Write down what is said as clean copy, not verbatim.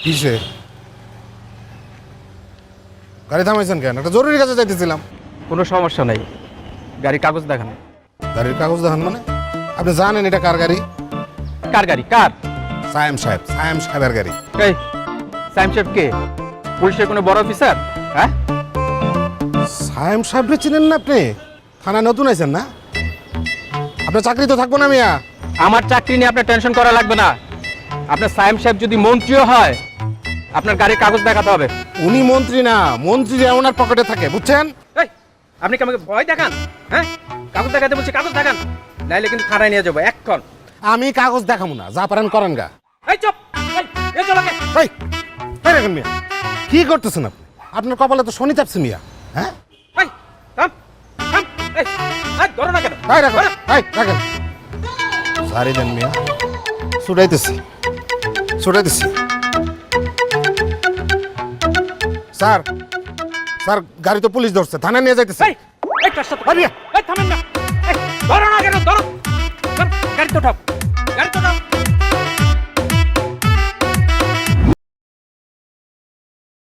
কিসে? গাড়ি থামাইছেন কেন? একটা জরুরি কাজে যাইতেছিলাম। কোনো সমস্যা নাই, গাড়ির কাগজ দেখান। গাড়ির কাগজ দেখান মানে? আপনি জানেন এটা কার গাড়ি? কার গাড়ি? কার? সায়েম সাহেবের গাড়ি। এই সাইম সাহেব কে? পুলিশের কোনো বড় অফিসার? হ্যাঁ, সায়েম সাহেবকে চিনেন না আপনি? থানায় নতুন আইছেন না? আপনার চাকরি তো থাকবো না মিয়া। আমার চাকরি নিয়ে আপনার টেনশন করা লাগবে না। আপনার সাইম সাহেব যদি মন্ত্রীও হয়, আপনার গাড়ির কাগজ দেখাতে হবে। উনি মন্ত্রী না, মন্ত্রীরা ওনার পকেটে থাকে, বুঝছেন? এই আপনি কি আমাকে ভয় দেখান? হ্যাঁ, কাগজ দেখাতে বলছি, কাগজ দেখান, নাইলে কিন্তু থানায় নিয়ে যাবো এক্ষণ। আমি কাগজ দেখাবো না, যা পারেন করেন গা। এই চুপ, এই চল আগে। এই এই রাখেন মিয়া, কি করতেছেন আপনি? আপনার কপালে তো শনি চাপছে মিয়া। হ্যাঁ, এই থাম থাম, এই ধরো না কেন? এই রাখেন, এই রাখেন। সারি দেন মিয়া, ছুটাইতেছি। স্যার, স্যার গাড়ি তো পুলিশ ধরছে, থানায় নিয়ে যাইতেছে। এই এই কার সাথে? এই থামেন না, এই ধরো না কেন? ধরো, গাড়ি তো উঠাও, গাড়ি তো উঠাও।